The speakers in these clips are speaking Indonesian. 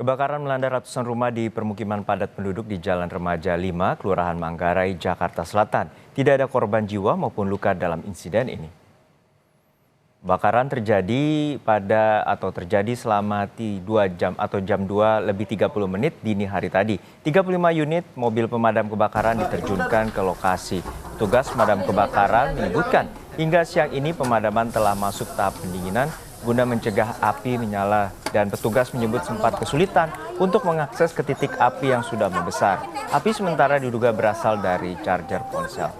Kebakaran melanda ratusan rumah di permukiman padat penduduk di Jalan Remaja 5, Kelurahan Manggarai, Jakarta Selatan. Tidak ada korban jiwa maupun luka dalam insiden ini. Kebakaran terjadi selama 2 jam atau jam 2 lebih 30 menit dini hari tadi. 35 unit mobil pemadam kebakaran diterjunkan ke lokasi. Petugas pemadam kebakaran menyebutkan hingga siang ini pemadaman telah masuk tahap pendinginan guna mencegah api menyala, dan petugas menyebut sempat kesulitan untuk mengakses ke titik api yang sudah membesar. Api sementara diduga berasal dari charger ponsel.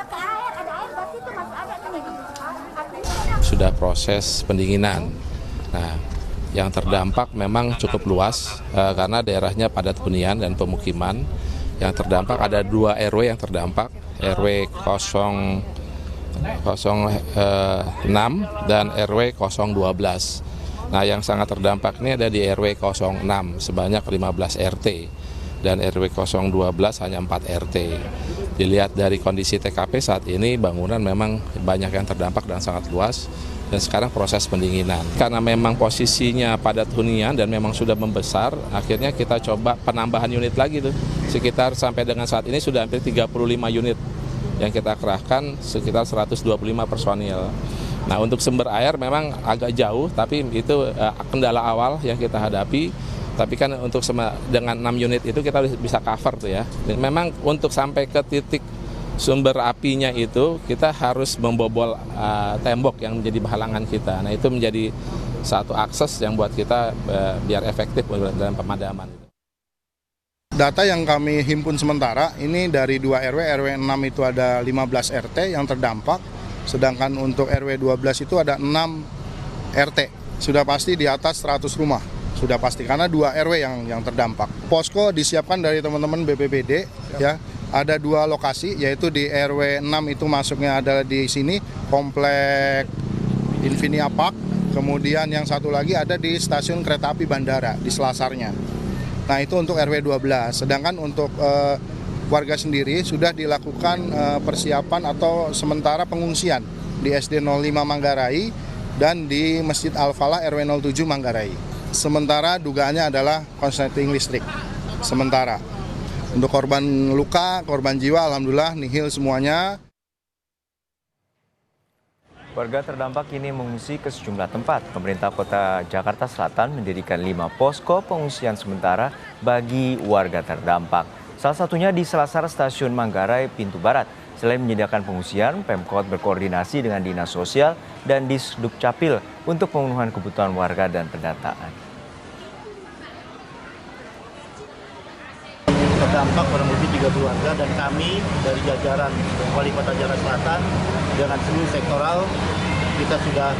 Sudah proses pendinginan. Nah, yang terdampak memang cukup luas karena daerahnya padat hunian dan pemukiman. Yang terdampak ada 2 RW yang terdampak, RW 006 dan RW 012. Nah, yang sangat terdampak ini ada di RW 06 sebanyak 15 RT dan RW 012 hanya 4 RT. Dilihat dari kondisi TKP saat ini, bangunan memang banyak yang terdampak dan sangat luas, dan sekarang proses pendinginan. Karena memang posisinya padat hunian dan memang sudah membesar, akhirnya kita coba penambahan unit lagi tuh. Sekitar sampai dengan saat ini sudah hampir 35 unit yang kita kerahkan, sekitar 125 personil. Nah, untuk sumber air memang agak jauh, tapi itu kendala awal yang kita hadapi. Tapi kan untuk dengan 6 unit itu kita bisa cover tuh ya. Dan memang untuk sampai ke titik sumber apinya itu kita harus membobol tembok yang menjadi halangan kita. Nah, itu menjadi satu akses yang buat kita biar efektif dalam pemadaman. Data yang kami himpun sementara ini dari 2 RW, RW 6 itu ada 15 RT yang terdampak, sedangkan untuk RW 12 itu ada 6 RT. Sudah pasti di atas 100 rumah, sudah pasti karena 2 RW yang terdampak. Posko disiapkan dari teman-teman BPBD ya. Ada 2 lokasi, yaitu di RW 6 itu masuknya adalah di sini Komplek Infinia Park, kemudian yang satu lagi ada di stasiun kereta api bandara di Selasarnya. Nah, itu untuk RW 12, sedangkan untuk warga sendiri sudah dilakukan persiapan atau sementara pengungsian di SD 05 Manggarai dan di Masjid Al-Falah RW 07 Manggarai. Sementara dugaannya adalah konsleting listrik, sementara. Untuk korban luka, korban jiwa, alhamdulillah nihil semuanya. Warga terdampak kini mengungsi ke sejumlah tempat. Pemerintah Kota Jakarta Selatan mendirikan 5 posko pengungsian sementara bagi warga terdampak. Salah satunya di Selasar Stasiun Manggarai Pintu Barat. Selain menyediakan pengungsian, Pemkot berkoordinasi dengan Dinas Sosial dan Disdukcapil untuk pemenuhan kebutuhan warga dan pendataan. Terdampak kurang lebih 30 warga, dan kami dari jajaran Wali Kota Jakarta Selatan dengan seluruh sektoral kita sudah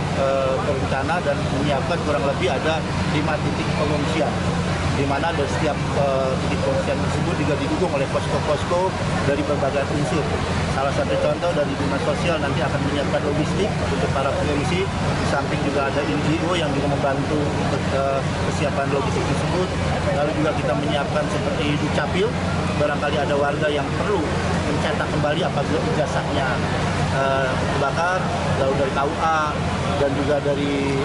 berencana dan menyiapkan kurang lebih ada 5 titik pengungsian, di mana dari setiap titik pengungsian tersebut juga didukung oleh posko-posko dari berbagai unsur. Salah satu contoh dari Dinas Sosial nanti akan menyiapkan logistik untuk para pengungsi, di samping juga ada NGO yang juga membantu untuk kesiapan logistik tersebut. Lalu juga kita menyiapkan seperti Dukcapil, barangkali ada warga yang perlu mencetak kembali apabila ijazahnya terbakar, lalu dari KUA dan juga dari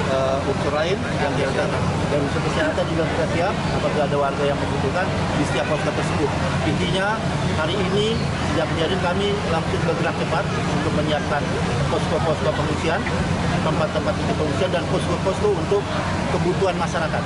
unsur lain yang diangkat. Dan unsur kesehatan juga kita siap apabila ada warga yang membutuhkan di setiap posko tersebut. Intinya hari ini sejak kejadian kami langsung bergerak cepat untuk menyiapkan posko-posko pengungsian, tempat-tempat titik pengungsian dan posko-posko untuk kebutuhan masyarakat.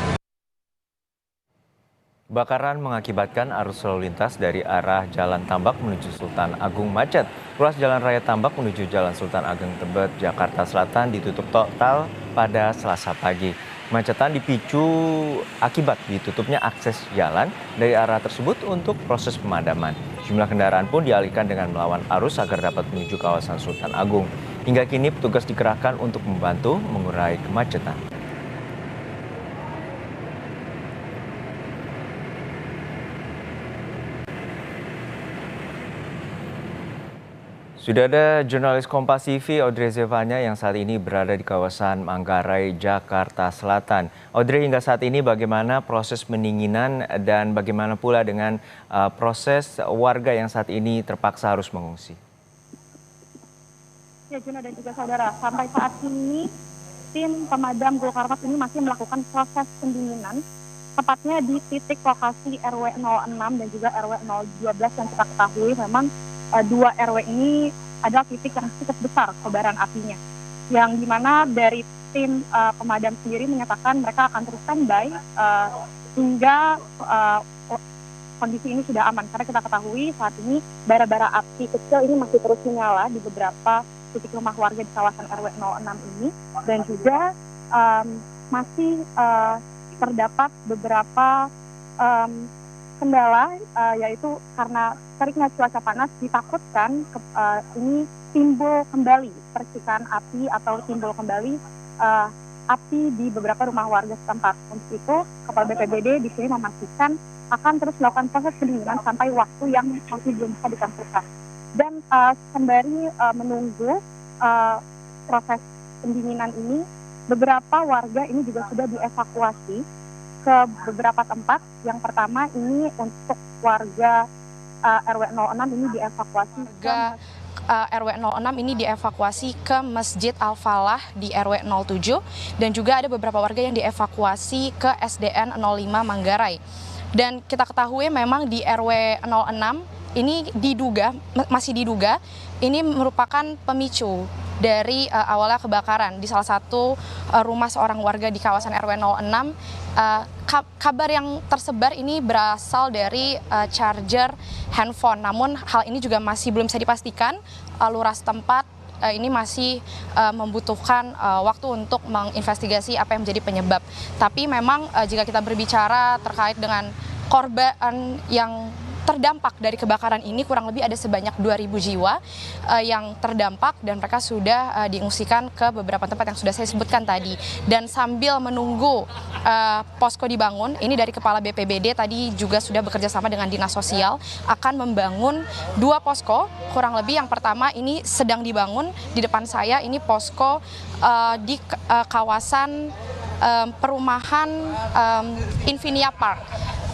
Kebakaran mengakibatkan arus lalu lintas dari arah Jalan Tambak menuju Sultan Agung macet. Ruas Jalan Raya Tambak menuju Jalan Sultan Agung Tebet, Jakarta Selatan ditutup total pada Selasa pagi. Kemacetan dipicu akibat ditutupnya akses jalan dari arah tersebut untuk proses pemadaman. Jumlah kendaraan pun dialihkan dengan melawan arus agar dapat menuju kawasan Sultan Agung. Hingga kini petugas dikerahkan untuk membantu mengurai kemacetan. Sudah ada jurnalis Kompas TV Audrey Zevanya yang saat ini berada di kawasan Manggarai, Jakarta Selatan. Audrey, hingga saat ini bagaimana proses pendinginan dan bagaimana pula dengan proses warga yang saat ini terpaksa harus mengungsi? Ya, Juna dan juga saudara, sampai saat ini tim pemadam Gulkarmat ini masih melakukan proses pendinginan tepatnya di titik lokasi RW 06 dan juga RW 012 yang kita ketahui memang dua RW ini adalah titik yang cukup besar kobaran apinya. Yang dimana dari tim pemadam sendiri menyatakan mereka akan terus standby hingga kondisi ini sudah aman. Karena kita ketahui saat ini bara-bara api kecil ini masih terus menyala di beberapa titik rumah warga di kawasan RW 06 ini. Dan juga masih terdapat beberapa kendala, yaitu karena teriknya cuaca panas ditakutkan ini timbul kembali percikan api atau timbul kembali api di beberapa rumah warga setempat. Untuk itu, Kepala BPBD di sini memastikan akan terus melakukan proses pendinginan sampai waktu yang masih belum bisa ditentukan. Dan sembari menunggu proses pendinginan ini, beberapa warga ini juga sudah dievakuasi ke beberapa tempat. Yang pertama ini untuk warga RW 06 ini dievakuasi RW 06 ini dievakuasi ke Masjid Al-Falah di RW 07 dan juga ada beberapa warga yang dievakuasi ke SDN 05 Manggarai. Dan kita ketahui memang di RW 06 ini masih diduga ini merupakan pemicu dari awalnya kebakaran di salah satu rumah seorang warga di kawasan RW 06. Kabar yang tersebar ini berasal dari charger handphone, namun hal ini juga masih belum bisa dipastikan. Lurah setempat ini masih membutuhkan waktu untuk menginvestigasi apa yang menjadi penyebab. Tapi memang jika kita berbicara terkait dengan korban yang terdampak dari kebakaran ini, kurang lebih ada sebanyak 2.000 jiwa yang terdampak dan mereka sudah diungsikan ke beberapa tempat yang sudah saya sebutkan tadi. Dan sambil menunggu posko dibangun, ini dari Kepala BPBD tadi juga sudah bekerja sama dengan Dinas Sosial akan membangun 2 posko, kurang lebih yang pertama ini sedang dibangun di depan saya, ini posko di kawasan perumahan Infinia Park.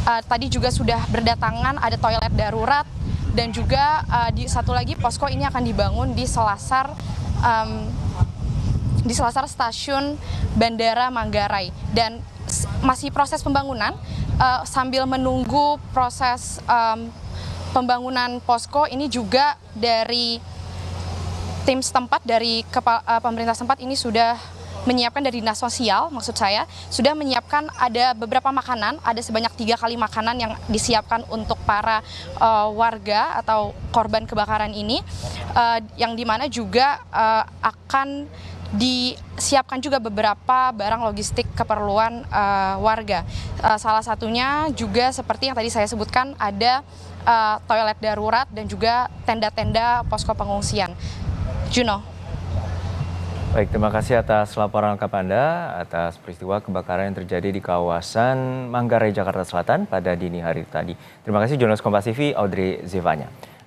Tadi juga sudah berdatangan, ada toilet darurat dan juga di satu lagi posko ini akan dibangun di selasar stasiun Bandara Manggarai. Dan masih proses pembangunan, sambil menunggu proses pembangunan posko ini juga dari tim setempat, dari pemerintah setempat ini sudah menyiapkan, dari Dinas Sosial maksud saya, sudah menyiapkan ada beberapa makanan, ada sebanyak 3 kali makanan yang disiapkan untuk para warga atau korban kebakaran ini, yang dimana juga akan disiapkan juga beberapa barang logistik keperluan warga. Salah satunya juga seperti yang tadi saya sebutkan, ada toilet darurat dan juga tenda-tenda posko pengungsian. Juno. Baik, terima kasih atas laporan lengkap Anda atas peristiwa kebakaran yang terjadi di kawasan Manggarai, Jakarta Selatan pada dini hari tadi. Terima kasih jurnalis Kompas TV Audrey Zevanya.